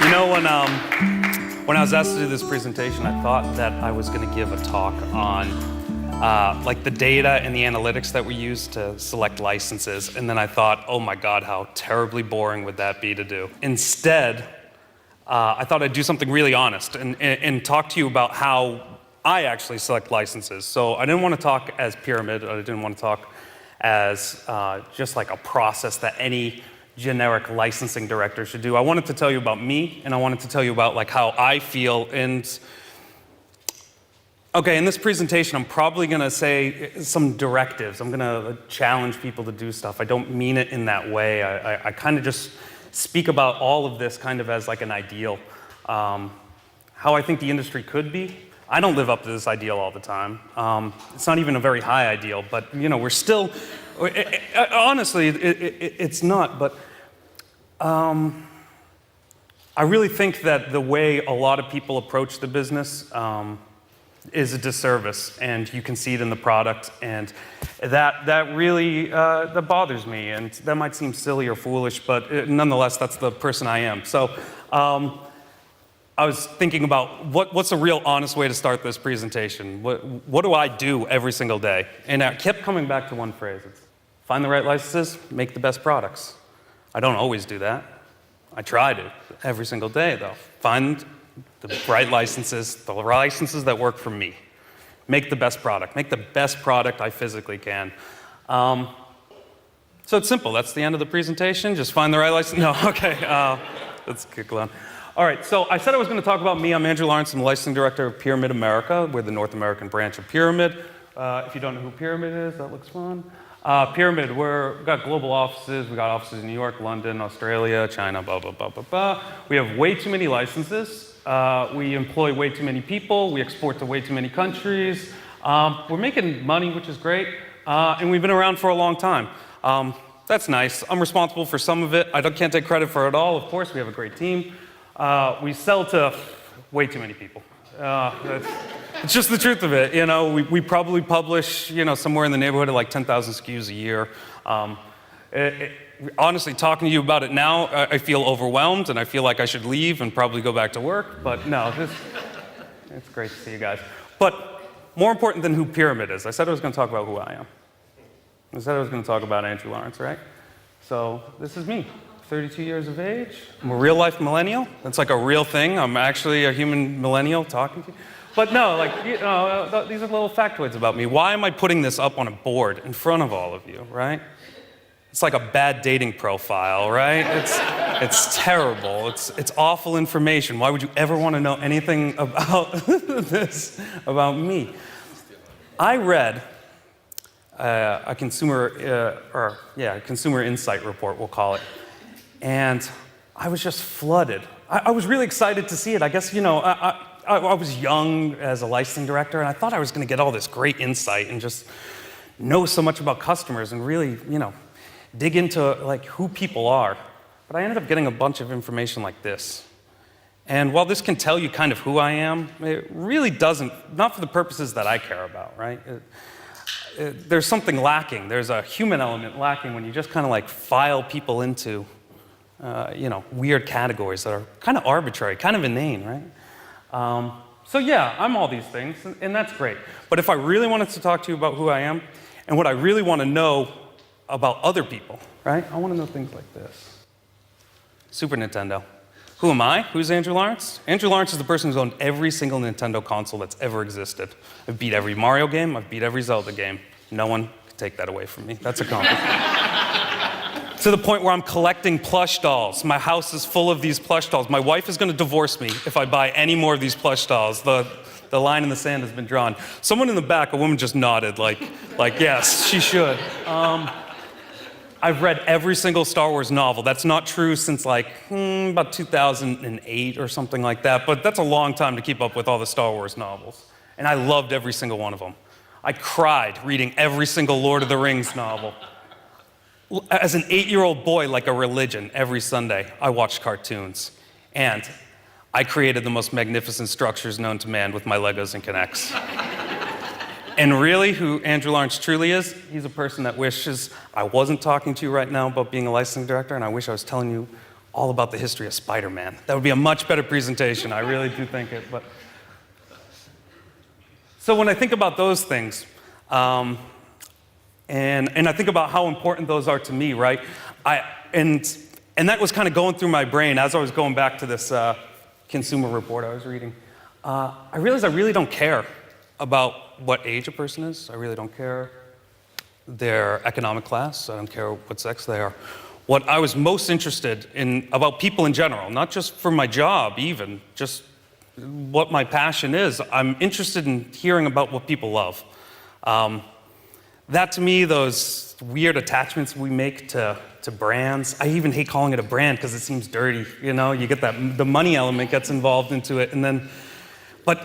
You know, when I was asked to do this presentation, I thought that I was going to give a talk on like the data and the analytics that we use to select licenses, and then I thought, oh my God, how terribly boring would that be to do? Instead, I thought I'd do something really honest and talk to you about how I actually select licenses. So I didn't want to talk as pyramid. I didn't want to talk as just like a process that any generic licensing director should do. I wanted to tell you about me, and I wanted to tell you about like how I feel. And okay, in this presentation, I'm probably going to say some directives. I'm going to challenge people to do stuff. I don't mean it in that way. I kind of just speak about all of this kind of as like an ideal. How I think the industry could be. I don't live up to this ideal all the time. It's not even a very high ideal, but you know, we're still, honestly, it's not, but I really think that the way a lot of people approach the business is a disservice, and you can see it in the product, and that really that bothers me, and that might seem silly or foolish, but nonetheless, that's the person I am. So I was thinking about what's a real honest way to start this presentation. What do I do every single day? And I kept coming back to one phrase. It's find the right licenses, make the best products. I don't always do that. I try to every single day, though. Find the right licenses, the licenses that work for me. Make the best product. Make the best product I physically can. So it's simple. That's the end of the presentation. Just find the right license. No, okay. Let's kick on. All right, so I said I was going to talk about me. I'm Andrew Lawrence. I'm the licensing director of Pyramid America. We're the North American branch of Pyramid. If you don't know who Pyramid is, that looks fun. Pyramid, we've got global offices. We got offices in New York, London, Australia, China, blah, blah, blah, blah, blah. We have way too many licenses. We employ way too many people. We export to way too many countries. We're making money, which is great. And we've been around for a long time. That's nice. I'm responsible for some of it. I can't take credit for it all. Of course, we have a great team. We sell to way too many people. It's just the truth of it. You know, we probably publish, you know, somewhere in the neighborhood of like 10,000 SKUs a year. Honestly, talking to you about it now, I feel overwhelmed and I feel like I should leave and probably go back to work. But no, it's great to see you guys. But more important than who Pyramid is, I said I was going to talk about who I am. I said I was going to talk about Andrew Lawrence, right? So this is me. 32 years of age. I'm a real-life millennial. That's like a real thing. I'm actually a human millennial talking to you. But no, like, you know, these are little factoids about me. Why am I putting this up on a board in front of all of you, right? It's like a bad dating profile, right? It's terrible. It's awful information. Why would you ever want to know anything about this, about me? I read a consumer insight report, we'll call it. And I was just flooded. I was really excited to see it. I guess, you know, I was young as a licensing director, and I thought I was going to get all this great insight and just know so much about customers and really, you know, dig into like who people are. But I ended up getting a bunch of information like this. And while this can tell you kind of who I am, it really doesn't, not for the purposes that I care about, right? There's something lacking. There's a human element lacking when you just kind of like file people into you know, weird categories that are kind of arbitrary, kind of inane, right? So yeah, I'm all these things, and that's great. But if I really wanted to talk to you about who I am, and what I really want to know about other people, right? I want to know things like this. Super Nintendo. Who am I? Who's Andrew Lawrence? Andrew Lawrence is the person who's owned every single Nintendo console that's ever existed. I've beat every Mario game, I've beat every Zelda game. No one can take that away from me. That's a compliment. To the point where I'm collecting plush dolls. My house is full of these plush dolls. My wife is going to divorce me if I buy any more of these plush dolls. The line in the sand has been drawn. Someone in the back, a woman just nodded like yes, she should. I've read every single Star Wars novel. That's not true since like about 2008 or something like that, but that's a long time to keep up with all the Star Wars novels. And I loved every single one of them. I cried reading every single Lord of the Rings novel. As an 8-year-old boy, like a religion, every Sunday, I watched cartoons. And I created the most magnificent structures known to man with my Legos and Kinects. And really, who Andrew Lawrence truly is, he's a person that wishes I wasn't talking to you right now about being a licensing director, and I wish I was telling you all about the history of Spider-Man. That would be a much better presentation. I really do think it. But so when I think about those things, and I think about how important those are to me, right? And that was kind of going through my brain as I was going back to this consumer report I was reading. I realized I really don't care about what age a person is. I really don't care their economic class. I don't care what sex they are. What I was most interested in about people in general, not just for my job even, just what my passion is, I'm interested in hearing about what people love. That to me, those weird attachments we make to brands, I even hate calling it a brand because it seems dirty, you know? You get that, the money element gets involved into it, and then, but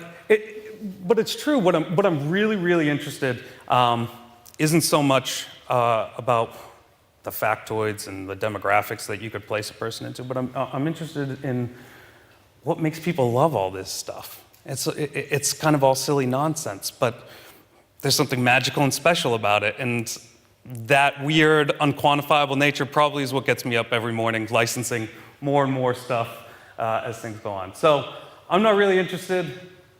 it's true, what I'm really, really interested isn't so much about the factoids and the demographics that you could place a person into, but I'm interested in what makes people love all this stuff. It's kind of all silly nonsense, but there's something magical and special about it, and that weird, unquantifiable nature probably is what gets me up every morning, licensing more and more stuff as things go on. So I'm not really interested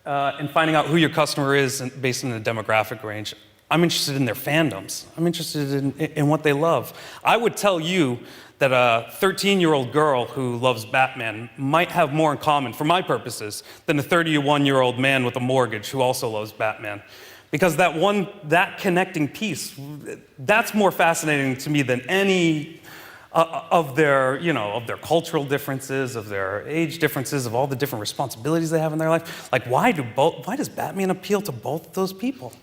in finding out who your customer is based on a demographic range. I'm interested in their fandoms. I'm interested in what they love. I would tell you that a 13-year-old girl who loves Batman might have more in common, for my purposes, than a 31-year-old man with a mortgage who also loves Batman. Because that connecting piece, that's more fascinating to me than any of their cultural differences, of their age differences, of all the different responsibilities they have in their life. Like, why does Batman appeal to both of those people?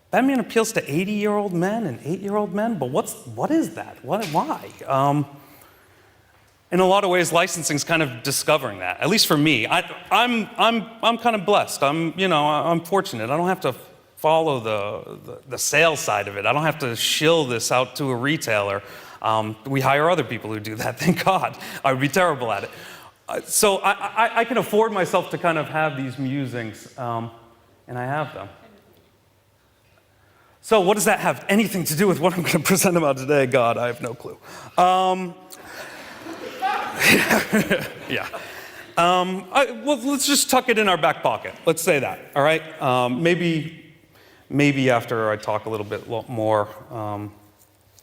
Batman appeals to 80-year-old men and 8-year-old men, but what is that? Why? In a lot of ways, licensing's kind of discovering that. At least for me, I'm kind of blessed. I'm fortunate. I don't have to follow the sales side of it. I don't have to shill this out to a retailer. We hire other people who do that. Thank God. I would be terrible at it. So I can afford myself to kind of have these musings, and I have them. So what does that have anything to do with what I'm going to present about today? God, I have no clue. Yeah. Well, let's just tuck it in our back pocket. Let's say that, all right? Maybe after I talk a little bit more,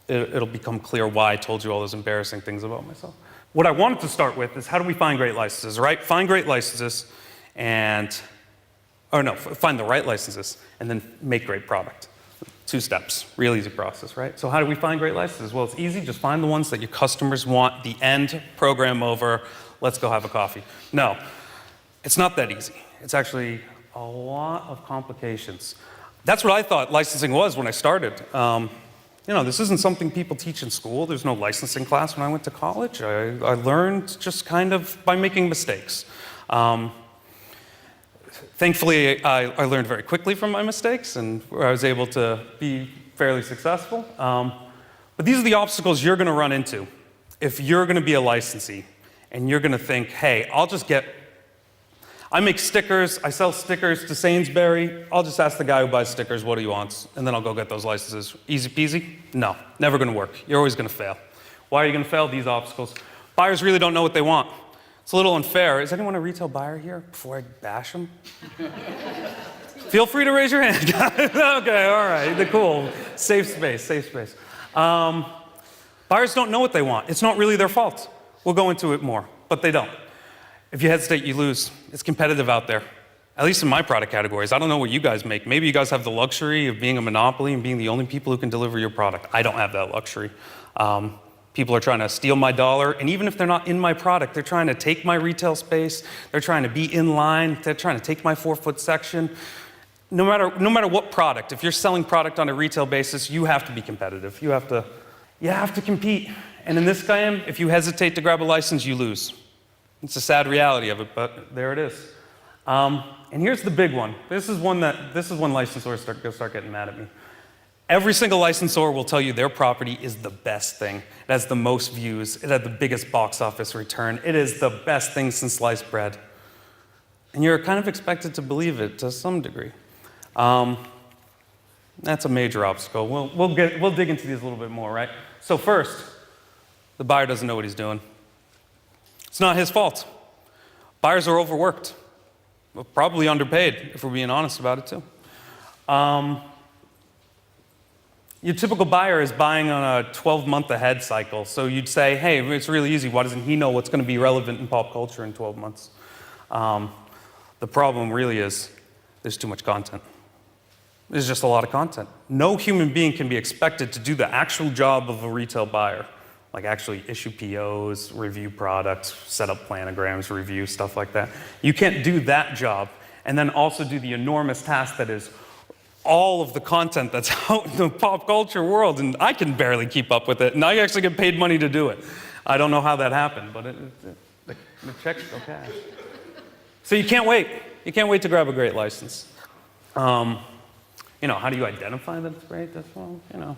it'll become clear why I told you all those embarrassing things about myself. What I wanted to start with is how do we find great licenses, right? Find great licenses find the right licenses and then make great product. 2 steps, real easy process, right? So how do we find great licenses? Well, it's easy, just find the ones that your customers want, the end, program over, let's go have a coffee. No, it's not that easy. It's actually a lot of complications. That's what I thought licensing was when I started. This isn't something people teach in school. There's no licensing class when I went to college. I learned just kind of by making mistakes. Thankfully, I learned very quickly from my mistakes, and I was able to be fairly successful. But these are the obstacles you're going to run into if you're going to be a licensee, and you're going to think, hey, I make stickers, I sell stickers to Sainsbury, I'll just ask the guy who buys stickers what he wants, and then I'll go get those licenses. Easy peasy? No, never going to work. You're always going to fail. Why are you going to fail? These obstacles. Buyers really don't know what they want. It's a little unfair. Is anyone a retail buyer here before I bash them? Feel free to raise your hand. Okay, all right, cool. Safe space. Buyers don't know what they want. It's not really their fault. We'll go into it more, but they don't. If you hesitate, you lose. It's competitive out there, at least in my product categories. I don't know what you guys make. Maybe you guys have the luxury of being a monopoly and being the only people who can deliver your product. I don't have that luxury. People are trying to steal my dollar, and even if they're not in my product, they're trying to take my retail space, they're trying to be in line, they're trying to take my 4-foot section. No matter what product, if you're selling product on a retail basis, you have to be competitive. You have to compete. And in this game, if you hesitate to grab a license, you lose. It's a sad reality of it, but there it is. And here's the big one. This is when licensors start getting mad at me. Every single licensor will tell you their property is the best thing. It has the most views. It had the biggest box office return. It is the best thing since sliced bread. And you're kind of expected to believe it to some degree. That's a major obstacle. We'll dig into these a little bit more, right? So first, the buyer doesn't know what he's doing. It's not his fault. Buyers are overworked, probably underpaid, if we're being honest about it too. Your typical buyer is buying on a 12-month ahead cycle. So you'd say, hey, it's really easy. Why doesn't he know what's going to be relevant in pop culture in 12 months? The problem really is there's too much content. There's just a lot of content. No human being can be expected to do the actual job of a retail buyer, like actually issue POs, review products, set up planograms, review, stuff like that. You can't do that job and then also do the enormous task that is all of the content that's out in the pop culture world, and I can barely keep up with it, and I actually get paid money to do it. I don't know how that happened, but the checks go cash. So you can't wait. You can't wait to grab a great license. How do you identify that it's great? That's a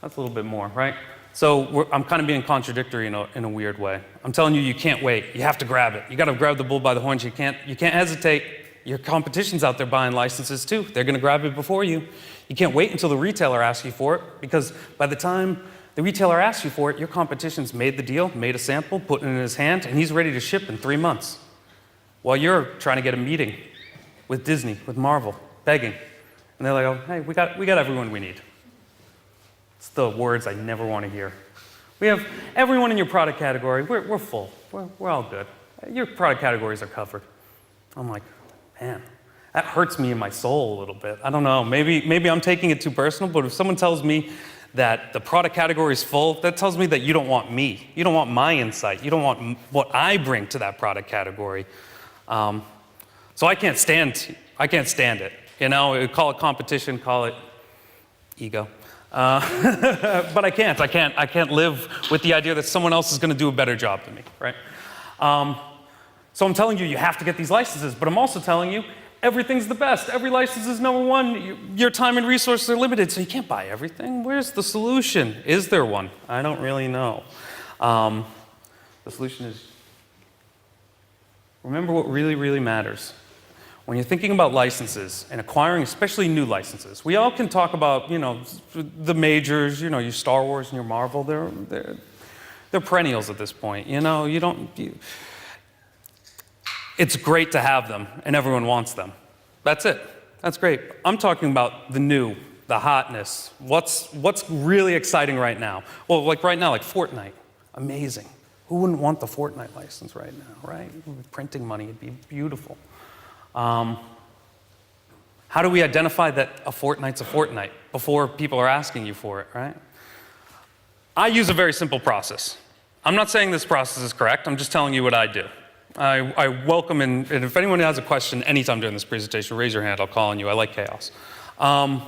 little bit more, right? So I'm kind of being contradictory in a weird way. I'm telling you, you can't wait. You have to grab it. You got to grab the bull by the horns. You can't hesitate. Your competition's out there buying licenses too. They're going to grab it before you. You can't wait until the retailer asks you for it, because by the time the retailer asks you for it, your competition's made the deal, made a sample, put it in his hand, and he's ready to ship in 3 months. While you're trying to get a meeting with Disney, with Marvel, begging. And they're like, oh, hey, we got everyone we need. It's the words I never want to hear. We have everyone in your product category. We're full. We're all good. Your product categories are covered. I'm like, man, that hurts me in my soul a little bit. I don't know. Maybe I'm taking it too personal, but if someone tells me that the product category is full, that tells me that you don't want me. You don't want my insight. You don't want what I bring to that product category. So I can't stand it. Call it competition, call it ego. But I can't live with the idea that someone else is going to do a better job than me, right? So I'm telling you, you have to get these licenses, but I'm also telling you, everything's the best. Every license is number one. Your time and resources are limited, so you can't buy everything. Where's the solution? Is there one? I don't really know. The solution is, remember what really, really matters. When you're thinking about licenses and acquiring, especially new licenses, we all can talk about, the majors, your Star Wars and your Marvel. They're perennials at this point. It's great to have them, and everyone wants them. That's it. That's great. I'm talking about the new, the hotness. What's really exciting right now? Well, like right now, like Fortnite. Amazing. Who wouldn't want the Fortnite license right now, right? Printing money, it'd be beautiful. How do we identify that a Fortnite's a Fortnite before people are asking you for it, right? I use a very simple process. I'm not saying this process is correct. I'm just telling you what I do. I welcome, and if anyone has a question anytime during this presentation, raise your hand. I'll call on you. I like chaos. I'm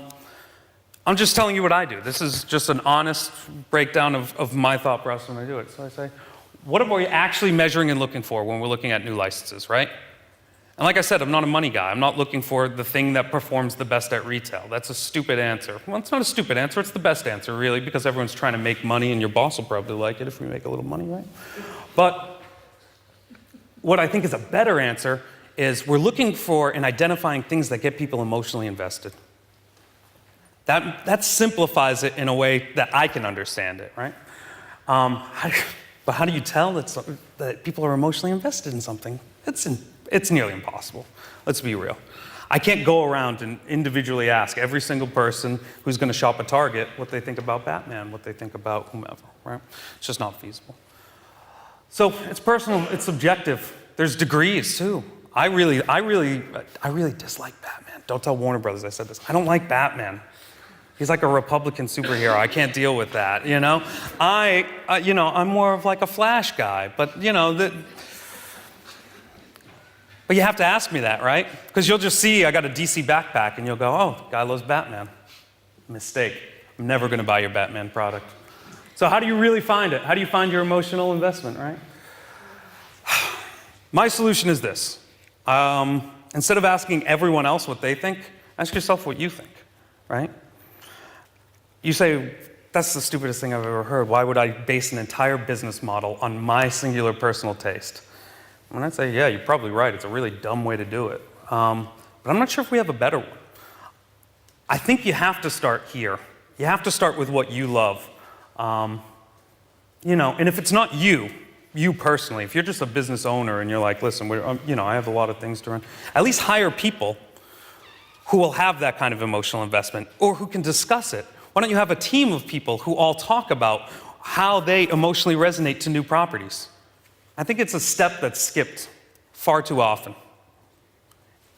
just telling you what I do. This is just an honest breakdown of my thought process when I do it. So I say, what are we actually measuring and looking for when we're looking at new licenses, right? And like I said, I'm not a money guy. I'm not looking for the thing that performs the best at retail. That's a stupid answer. Well, it's not a stupid answer. It's the best answer, really, because everyone's trying to make money, and your boss will probably like it if we make a little money, right? But what I think is a better answer is we're looking for and identifying things that get people emotionally invested. That simplifies it in a way that I can understand it, right? But how do you tell that people are emotionally invested in something? It's nearly impossible. Let's be real. I can't go around and individually ask every single person who's going to shop at Target what they think about Batman, what they think about whomever, right? It's just not feasible. So it's personal, it's subjective. There's degrees too. I really dislike Batman. Don't tell Warner Brothers I said this. I don't like Batman. He's like a Republican superhero. I can't deal with that, I'm more of like a Flash guy, but but you have to ask me that, right? Because you'll just see I got a DC backpack and you'll go, oh, guy loves Batman. Mistake. I'm never going to buy your Batman product. So how do you really find it? How do you find your emotional investment, right? My solution is this. Instead of asking everyone else what they think, ask yourself what you think, right? You say, that's the stupidest thing I've ever heard. Why would I base an entire business model on my singular personal taste? When I say, yeah, you're probably right. It's a really dumb way to do it. But I'm not sure if we have a better one. I think you have to start here. You have to start with what you love. And if it's not you, you personally, if you're just a business owner and you're like, listen, I have a lot of things to run, at least hire people who will have that kind of emotional investment or who can discuss it. Why don't you have a team of people who all talk about how they emotionally resonate to new properties? I think it's a step that's skipped far too often.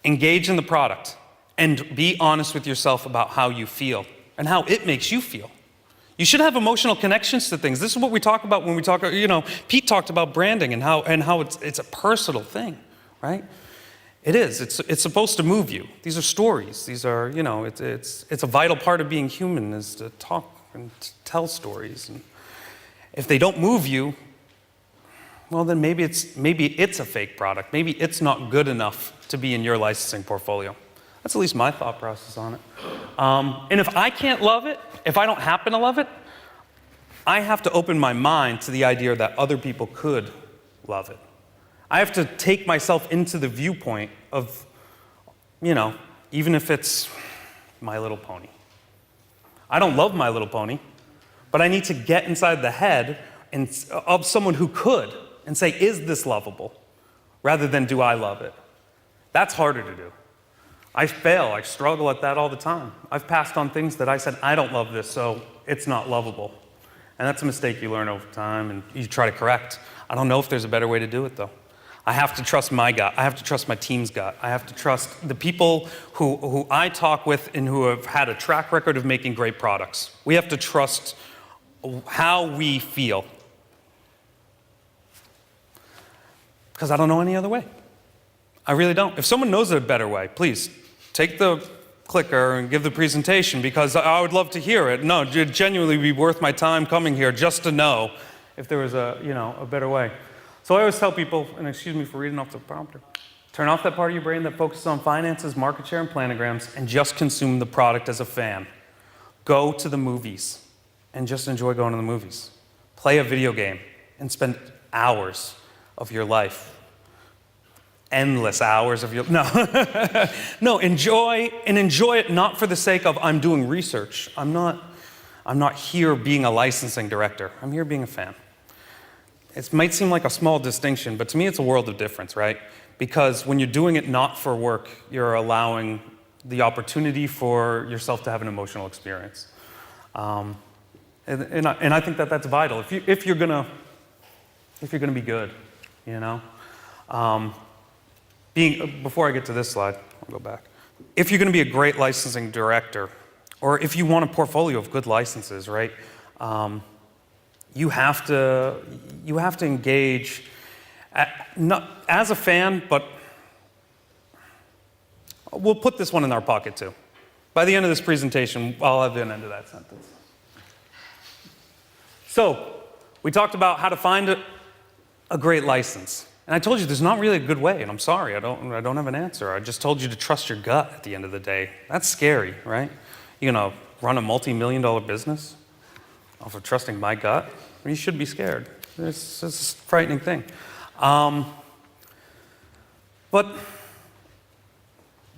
Engage in the product and be honest with yourself about how you feel and how it makes you feel. You should have emotional connections to things. This is what we talk about when we talk, Pete talked about branding and how it's a personal thing, right? It is. It's supposed to move you. These are stories. These are, it's a vital part of being human is to talk and to tell stories. And if they don't move you, well, then maybe it's a fake product. Maybe it's not good enough to be in your licensing portfolio. That's at least my thought process on it. And if I can't love it, if I don't happen to love it, I have to open my mind to the idea that other people could love it. I have to take myself into the viewpoint of, even if it's My Little Pony. I don't love My Little Pony, but I need to get inside the head of someone who could and say, is this lovable? Rather than, do I love it? That's harder to do. I fail, I struggle at that all the time. I've passed on things that I said, I don't love this, so it's not lovable. And that's a mistake you learn over time and you try to correct. I don't know if there's a better way to do it though. I have to trust my gut. I have to trust my team's gut. I have to trust the people who I talk with and who have had a track record of making great products. We have to trust how we feel. Because I don't know any other way. I really don't. If someone knows a better way, please take the clicker and give the presentation because I would love to hear it. No, it'd genuinely be worth my time coming here just to know if there was a better way. So I always tell people, and excuse me for reading off the prompter, turn off that part of your brain that focuses on finances, market share, and planograms, and just consume the product as a fan. Go to the movies and just enjoy going to the movies. Play a video game and spend hours of your life. Endless hours of your, no, enjoy it not for the sake of I'm doing research. I'm not here being a licensing director. I'm here being a fan. It might seem like a small distinction, but to me it's a world of difference, right? Because when you're doing it not for work, you're allowing the opportunity for yourself to have an emotional experience. And I think that that's vital. If you're gonna be good, before I get to this slide, I'll go back. If you're going to be a great licensing director, or if you want a portfolio of good licenses, right? You have to engage, not as a fan, but we'll put this one in our pocket too. By the end of this presentation, I'll have an end of that sentence. So, we talked about how to find a great license. And I told you there's not really a good way, and I'm sorry, I don't have an answer. I just told you to trust your gut at the end of the day. That's scary, right? You're gonna run a multi-million-dollar business off of trusting my gut? You should be scared. It's a frightening thing. But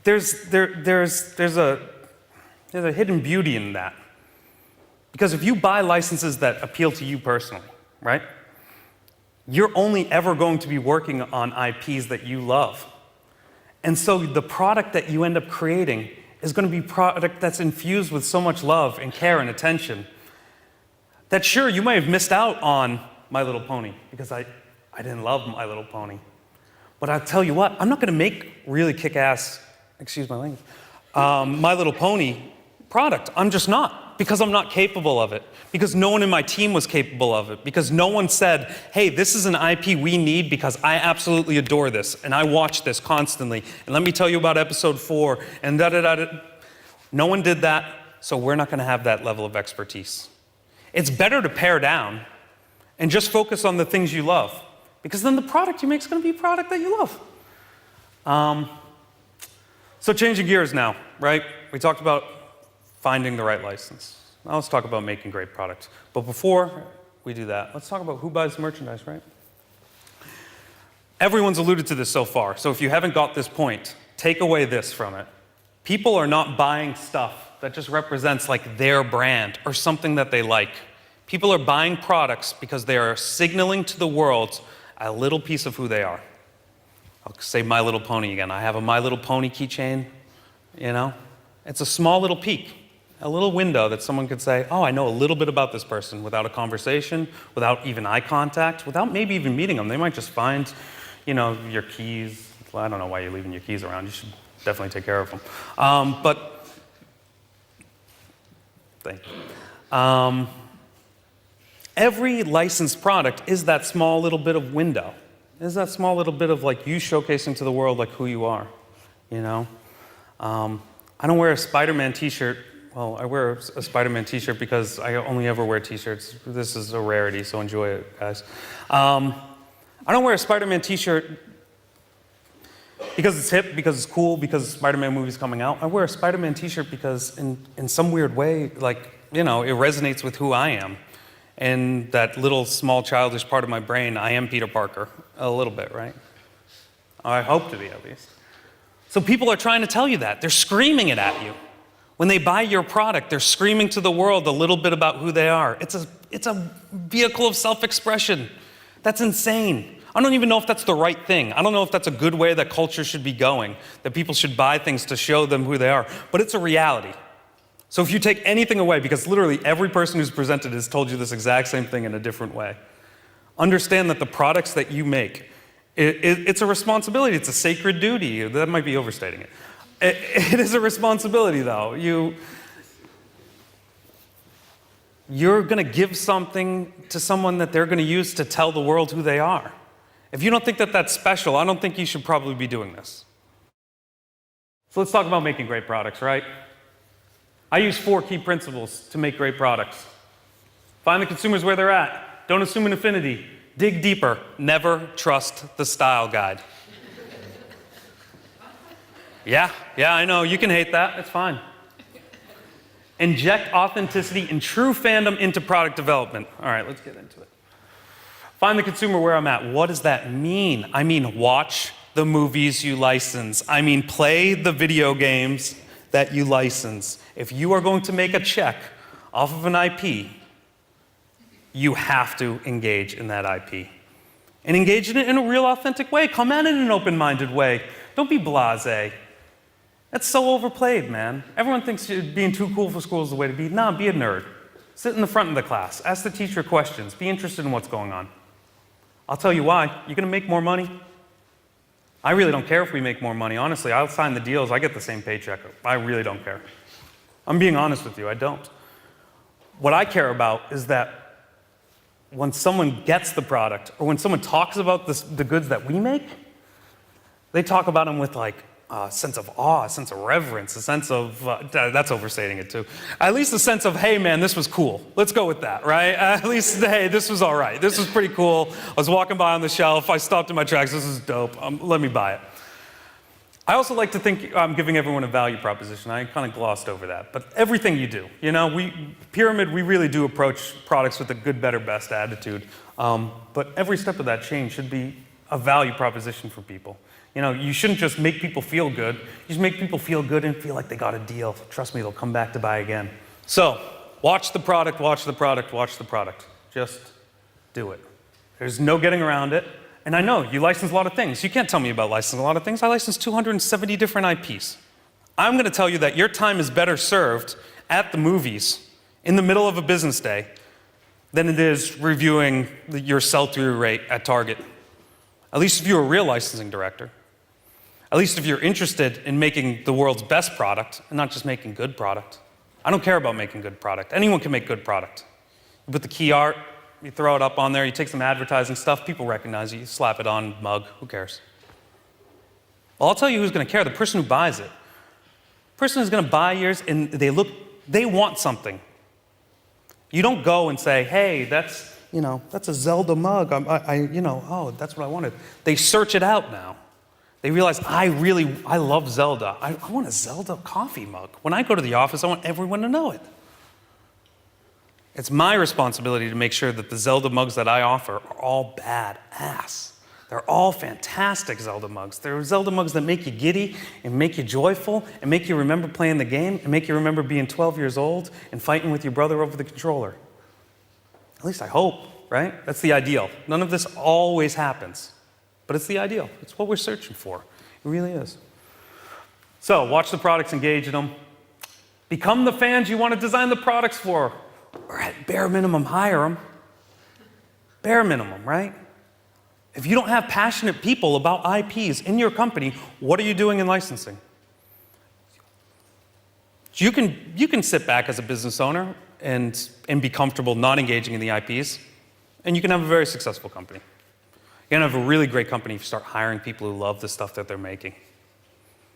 there's a hidden beauty in that. Because if you buy licenses that appeal to you personally, right? You're only ever going to be working on IPs that you love. And so the product that you end up creating is going to be a product that's infused with so much love and care and attention that sure, you may have missed out on My Little Pony because I didn't love My Little Pony. But I'll tell you what, I'm not going to make really kick-ass, excuse my language, My Little Pony product. I'm just not. Because I'm not capable of it. Because no one in my team was capable of it. Because no one said, hey, this is an IP we need because I absolutely adore this. And I watch this constantly. And let me tell you about episode 4. And da-da-da-da. No one did that, so we're not going to have that level of expertise. It's better to pare down and just focus on the things you love. Because then the product you make is going to be a product that you love. So changing gears now, right? We talked about finding the right license. Now let's talk about making great products. But before we do that, let's talk about who buys merchandise, right? Everyone's alluded to this so far, so if you haven't got this point, take away this from it. People are not buying stuff that just represents like their brand or something that they like. People are buying products because they are signaling to the world a little piece of who they are. I'll say My Little Pony again. I have a My Little Pony keychain, you know? It's a small little peek, a little window that someone could say, oh, I know a little bit about this person without a conversation, without even eye contact, without maybe even meeting them. They might just find, you know, your keys. Well, I don't know why you're leaving your keys around. You should definitely take care of them. Thank you. Every licensed product is that small little bit of window. Is that small little bit of like you showcasing to the world like who you are, you know? I don't wear a Spider-Man t-shirt. Well, I wear a Spider-Man t-shirt because I only ever wear t-shirts. This is a rarity, so enjoy it, guys. I don't wear a Spider-Man t-shirt because it's hip, because it's cool, because the Spider-Man movie's coming out. I wear a Spider-Man t-shirt because in some weird way, like, you know, it resonates with who I am. And that little small childish part of my brain, I am Peter Parker, a little bit, right? I hope to be, at least. So people are trying to tell you that. They're screaming it at you. When they buy your product, they're screaming to the world a little bit about who they are. It's a vehicle of self-expression. That's insane. I don't even know if that's the right thing. I don't know if that's a good way that culture should be going, that people should buy things to show them who they are. But it's a reality. So if you take anything away, because literally every person who's presented has told you this exact same thing in a different way, understand that the products that you make, it's a responsibility. It's a sacred duty. That might be overstating it. It is a responsibility, though. You're going to give something to someone that they're going to use to tell the world who they are. If you don't think that that's special, I don't think you should probably be doing this. So let's talk about making great products, right? I use 4 key principles to make great products. Find the consumers where they're at. Don't assume an affinity. Dig deeper. Never trust the style guide. Yeah, I know. You can hate that. It's fine. Inject authenticity and true fandom into product development. All right, let's get into it. Find the consumer where I'm at. What does that mean? I mean, watch the movies you license. I mean, play the video games that you license. If you are going to make a check off of an IP, you have to engage in that IP. And engage in it in a real authentic way. Come at it in an open-minded way. Don't be blasé. That's so overplayed, man. Everyone thinks being too cool for school is the way to be. Nah, be a nerd. Sit in the front of the class. Ask the teacher questions. Be interested in what's going on. I'll tell you why. You're going to make more money. I really don't care if we make more money. Honestly, I'll sign the deals. I get the same paycheck. I really don't care. I'm being honest with you. I don't. What I care about is that when someone gets the product, or when someone talks about the goods that we make, they talk about them with like a sense of awe, a sense of reverence, a sense of, that's overstating it too. At least a sense of, hey man, this was cool. Let's go with that, right? At least, hey, this was all right. This was pretty cool. I was walking by on the shelf. I stopped in my tracks. This is dope. Let me buy it. I also like to think I'm giving everyone a value proposition. I kind of glossed over that. But everything you do, you know, Pyramid, we really do approach products with a good, better, best attitude. But every step of that chain should be a value proposition for people. You know, you shouldn't just make people feel good. You should make people feel good and feel like they got a deal. Trust me, they'll come back to buy again. So, watch the product, watch the product, watch the product. Just do it. There's no getting around it. And I know, you license a lot of things. You can't tell me about licensing a lot of things. I license 270 different IPs. I'm going to tell you that your time is better served at the movies in the middle of a business day than it is reviewing your sell-through rate at Target. At least if you're a real licensing director. At least if you're interested in making the world's best product and not just making good product. I don't care about making good product. Anyone can make good product. You put the key art, you throw it up on there, you take some advertising stuff, people recognize you slap it on mug, who cares? Well, I'll tell you who's going to care, the person who buys it. The person who's going to buy yours and they want something. You don't go and say, hey, that's a Zelda mug. Oh, that's what I wanted. They search it out now. They realize, I love Zelda. I want a Zelda coffee mug. When I go to the office, I want everyone to know it. It's my responsibility to make sure that the Zelda mugs that I offer are all badass. They're all fantastic Zelda mugs. They're Zelda mugs that make you giddy and make you joyful and make you remember playing the game and make you remember being 12 years old and fighting with your brother over the controller. At least I hope. right? That's the ideal. None of this always happens, but it's the ideal. It's what we're searching for. It really is. So watch the products, engage in them. Become the fans you want to design the products for, or at bare minimum, hire them. Bare minimum, right? If you don't have passionate people about IPs in your company, what are you doing in licensing? You can sit back as a business owner and be comfortable not engaging in the IPs, and you can have a very successful company. You're going to have a really great company if you start hiring people who love the stuff that they're making.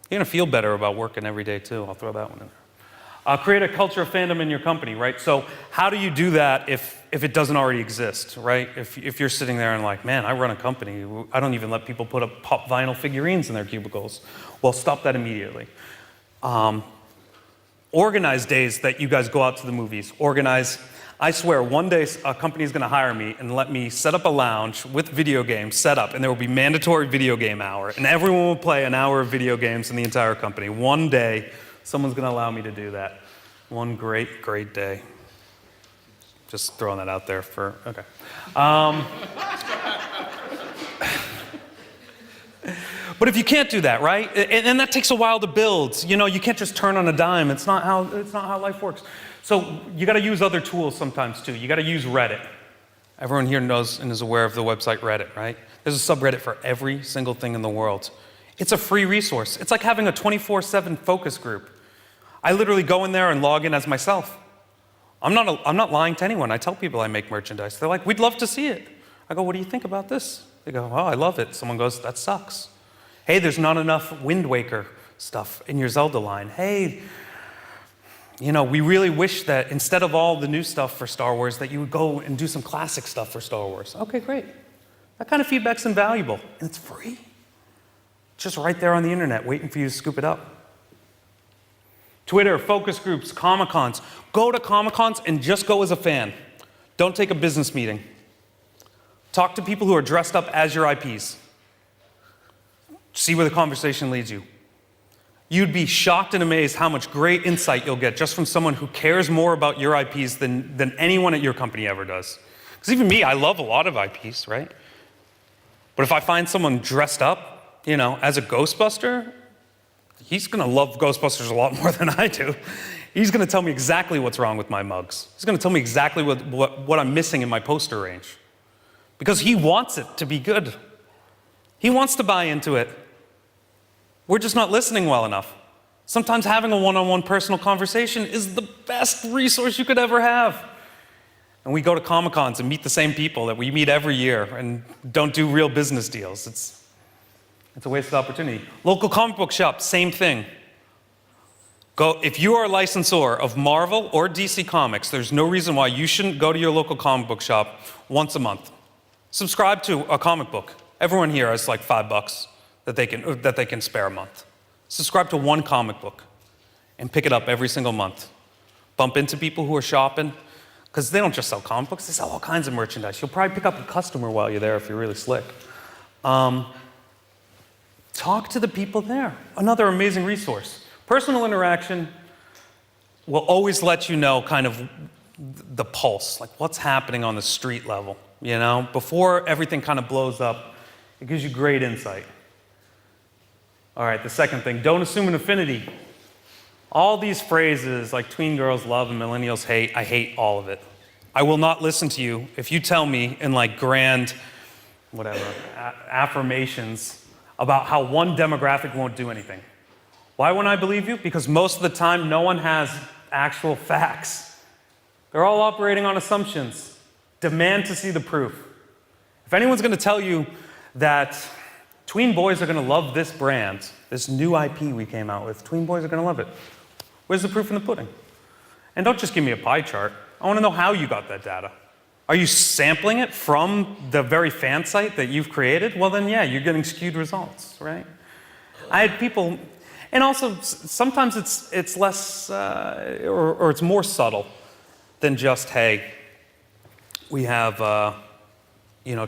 You're going to feel better about working every day, too. I'll throw that one in there. Create a culture of fandom in your company, right? So how do you do that if it doesn't already exist, right? If you're sitting there and like, man, I run a company. I don't even let people put up pop vinyl figurines in their cubicles. Well, stop that immediately. Organize days that you guys go out to the movies. I swear, one day a company is going to hire me and let me set up a lounge with video games set up, and there will be mandatory video game hour, and everyone will play an hour of video games in the entire company. One day, someone's going to allow me to do that. One great, great day. Just throwing that out there for, okay. But if you can't do that, right? And that takes a while to build. You know, you can't just turn on a dime. It's not how life works. So you got to use other tools sometimes too. You got to use Reddit. Everyone here knows and is aware of the website Reddit, right? There's a subreddit for every single thing in the world. It's a free resource. It's like having a 24/7 focus group. I literally go in there and log in as myself. I'm not lying to anyone. I tell people I make merchandise. They're like, we'd love to see it. I go, what do you think about this? They go, oh, I love it. Someone goes, that sucks. Hey, there's not enough Wind Waker stuff in your Zelda line. Hey, you know, we really wish that instead of all the new stuff for Star Wars, that you would go and do some classic stuff for Star Wars. Okay, great. That kind of feedback's invaluable, and it's free. It's just right there on the internet, waiting for you to scoop it up. Twitter, focus groups, Comic-Cons. Go to Comic-Cons and just go as a fan. Don't take a business meeting. Talk to people who are dressed up as your IPs. See where the conversation leads you. You'd be shocked and amazed how much great insight you'll get just from someone who cares more about your IPs than anyone at your company ever does. Because even me, I love a lot of IPs, right? But if I find someone dressed up, you know, as a Ghostbuster, he's going to love Ghostbusters a lot more than I do. He's going to tell me exactly what's wrong with my mugs. He's going to tell me exactly what I'm missing in my poster range. Because he wants it to be good. He wants to buy into it. We're just not listening well enough. Sometimes having a one-on-one personal conversation is the best resource you could ever have. And we go to Comic-Cons and meet the same people that we meet every year and don't do real business deals. It's a wasted opportunity. Local comic book shop, same thing. If you are a licensor of Marvel or DC Comics, there's no reason why you shouldn't go to your local comic book shop once a month. Subscribe to a comic book. Everyone here has like $5 that they can spare a month. Subscribe to one comic book and pick it up every single month. Bump into people who are shopping, because they don't just sell comic books, they sell all kinds of merchandise. You'll probably pick up a customer while you're there if you're really slick. Talk to the people there. Another amazing resource. Personal interaction will always let you know kind of the pulse, like what's happening on the street level, you know? Before everything kind of blows up, it gives you great insight. All right, the second thing, don't assume an affinity. All these phrases like tween girls love and millennials hate, I hate all of it. I will not listen to you if you tell me in like grand, affirmations about how one demographic won't do anything. Why won't I believe you? Because most of the time, no one has actual facts. They're all operating on assumptions. Demand to see the proof. If anyone's going to tell you that tween boys are going to love this brand, this new IP we came out with, tween boys are going to love it, where's the proof in the pudding? And don't just give me a pie chart. I want to know how you got that data. Are you sampling it from the very fan site that you've created? Well, then, yeah, you're getting skewed results, right? I had people, and also sometimes it's less, or it's more subtle than just, hey, we have, you know,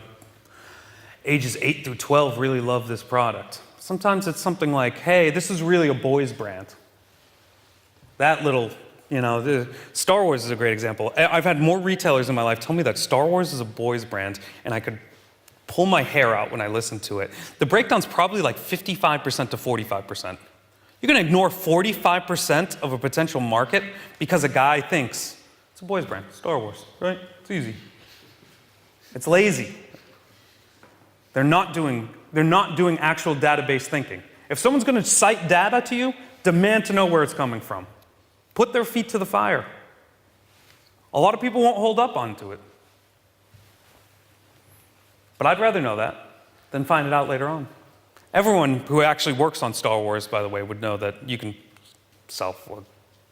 ages 8 through 12 really love this product. Sometimes it's something like, hey, this is really a boys brand. That little You know, Star Wars is a great example. I've had more retailers in my life tell me that Star Wars is a boys brand, and I could pull my hair out when I listen to it. The breakdown's probably like 55% to 45%. You're gonna ignore 45% of a potential market because a guy thinks, it's a boys brand, Star Wars, right? It's easy. It's lazy. They're not doing actual database thinking. If someone's gonna cite data to you, demand to know where it's coming from. Put their feet to the fire. A lot of people won't hold up onto it. But I'd rather know that than find it out later on. Everyone who actually works on Star Wars, by the way, would know that you can sell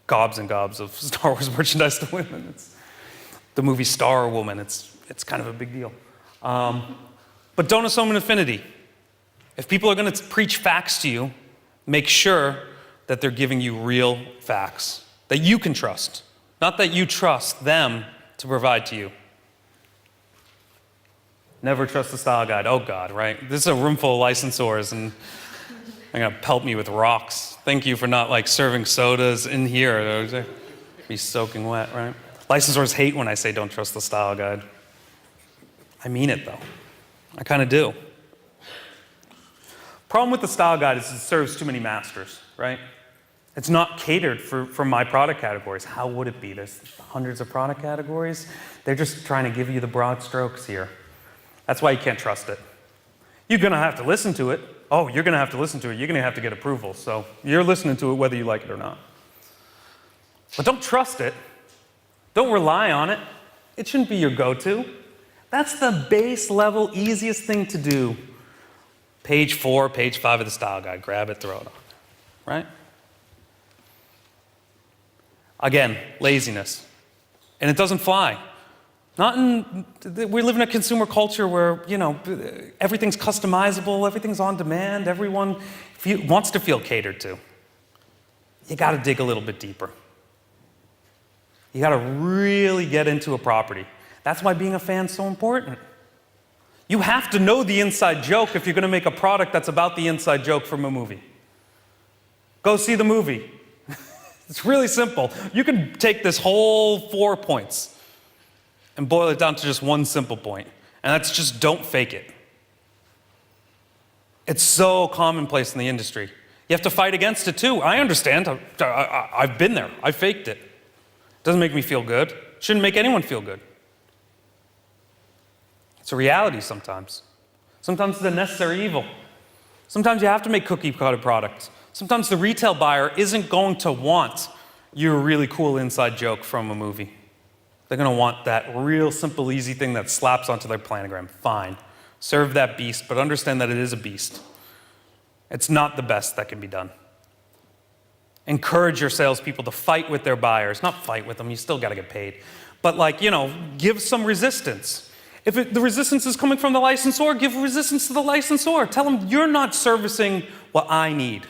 gobs and gobs of Star Wars merchandise to women. It's the movie Star Woman. It's kind of a big deal. But don't assume an affinity. If people are going to preach facts to you, make sure that they're giving you real facts that you can trust, not that you trust them to provide to you. Never trust the style guide. Oh God, right? This is a room full of licensors, and they're gonna pelt me with rocks. Thank you for not like serving sodas in here. They'll be soaking wet, right? Licensors hate when I say don't trust the style guide. I mean it though. I kind of do. Problem with the style guide is it serves too many masters, right? It's not catered for my product categories. How would it be? There's hundreds of product categories. They're just trying to give you the broad strokes here. That's why you can't trust it. You're gonna have to listen to it. Oh, you're gonna have to listen to it. You're gonna have to get approval. So you're listening to it whether you like it or not. But don't trust it. Don't rely on it. It shouldn't be your go-to. That's the base level, easiest thing to do. Page 4, page 5 of the style guide. Grab it, throw it on, right? Again, laziness. And it doesn't fly. We live in a consumer culture where, you know, everything's customizable, everything's on demand, everyone wants to feel catered to. You gotta dig a little bit deeper. You gotta really get into a property. That's why being a fan's so important. You have to know the inside joke if you're gonna make a product that's about the inside joke from a movie. Go see the movie. It's really simple. You can take this whole 4 points and boil it down to just one simple point, and that's just don't fake it. It's so commonplace in the industry. You have to fight against it too. I understand. I've been there. I faked it. Doesn't make me feel good. Shouldn't make anyone feel good. It's a reality sometimes. Sometimes it's a necessary evil. Sometimes you have to make cookie-cutter products. Sometimes the retail buyer isn't going to want your really cool inside joke from a movie. They're gonna want that real simple, easy thing that slaps onto their planogram. Fine. Serve that beast, but understand that it is a beast. It's not the best that can be done. Encourage your salespeople to fight with their buyers. Not fight with them, you still gotta get paid. But like, you know, give some resistance. If the resistance is coming from the licensor, give resistance to the licensor. Tell them you're not servicing what I need.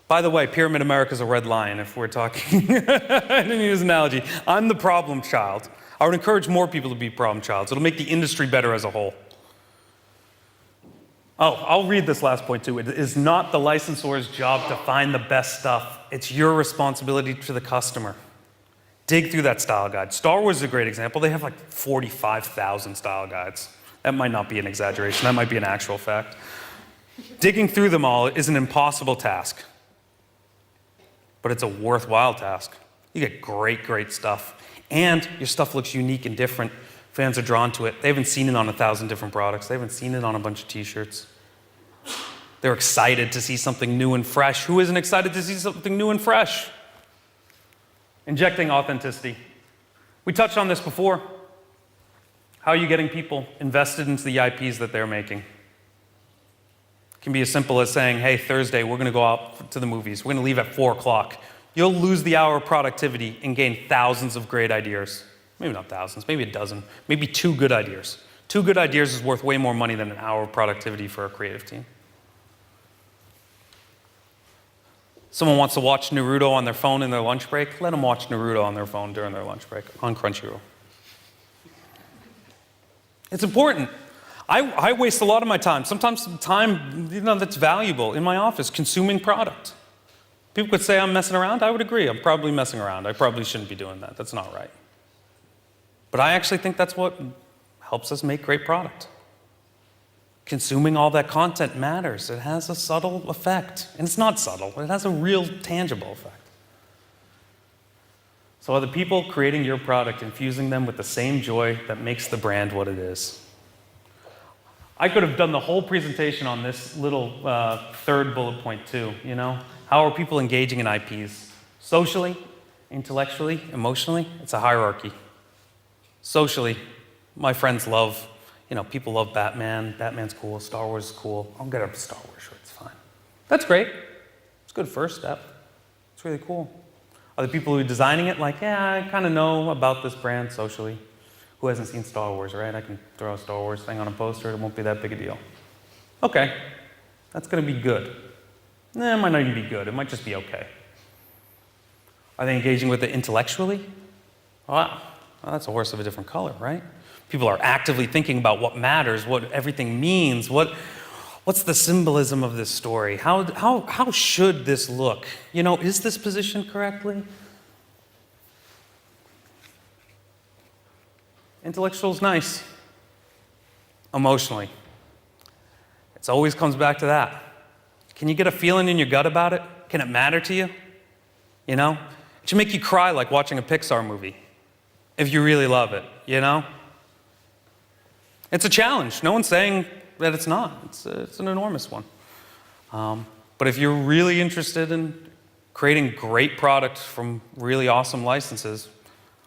By the way, Pyramid America is a red lion if we're talking. I didn't use an analogy. I'm the problem child. I would encourage more people to be problem childs. It'll make the industry better as a whole. Oh, I'll read this last point too. It is not the licensor's job to find the best stuff. It's your responsibility to the customer. Dig through that style guide. Star Wars is a great example. They have like 45,000 style guides. That might not be an exaggeration. That might be an actual fact. Digging through them all is an impossible task. But it's a worthwhile task. You get great, great stuff. And your stuff looks unique and different. Fans are drawn to it. They haven't seen it on 1,000 different products. They haven't seen it on a bunch of t-shirts. They're excited to see something new and fresh. Who isn't excited to see something new and fresh? Injecting authenticity. We touched on this before. How are you getting people invested into the IPs that they're making? It can be as simple as saying, hey, Thursday, we're going to go out to the movies. We're going to leave at 4 o'clock. You'll lose the hour of productivity and gain thousands of great ideas. Maybe not thousands, maybe a dozen, maybe 2 good ideas. 2 good ideas is worth way more money than an hour of productivity for a creative team. Someone wants to watch Naruto on their phone in their lunch break, let them watch Naruto on their phone during their lunch break on Crunchyroll. It's important. I waste a lot of my time, sometimes time that's valuable in my office, consuming product. People could say I'm messing around. I would agree. I'm probably messing around. I probably shouldn't be doing that. That's not right. But I actually think that's what helps us make great product. Consuming all that content matters. It has a subtle effect. And it's not subtle. It has a real tangible effect. So are the people creating your product infusing them with the same joy that makes the brand what it is? I could have done the whole presentation on this little third bullet point too, you know? How are people engaging in IPs? Socially, intellectually, emotionally, it's a hierarchy. Socially, my friends love, people love Batman. Batman's cool, Star Wars is cool. I'll get a Star Wars shirt, it's fine. That's great. It's a good first step. It's really cool. Are the people who are designing it like, yeah, I kind of know about this brand socially. Who hasn't seen Star Wars, right? I can throw a Star Wars thing on a poster, it won't be that big a deal. Okay, that's gonna be good. It might not even be good, it might just be okay. Are they engaging with it intellectually? Wow, well, that's a horse of a different color, right? People are actively thinking about what matters, what everything means, what's the symbolism of this story? How should this look? Is this positioned correctly? Intellectual's nice. Emotionally. It always comes back to that. Can you get a feeling in your gut about it? Can it matter to you? It should make you cry like watching a Pixar movie, if you really love it, It's a challenge. No one's saying that it's not. It's an enormous one. But if you're really interested in creating great product from really awesome licenses,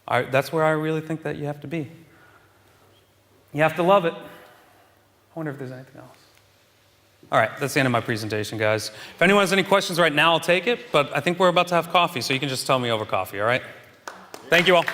that's where I really think that you have to be. You have to love it. I wonder if there's anything else. All right, that's the end of my presentation, guys. If anyone has any questions right now, I'll take it, but I think we're about to have coffee, so you can just tell me over coffee, all right? Thank you all.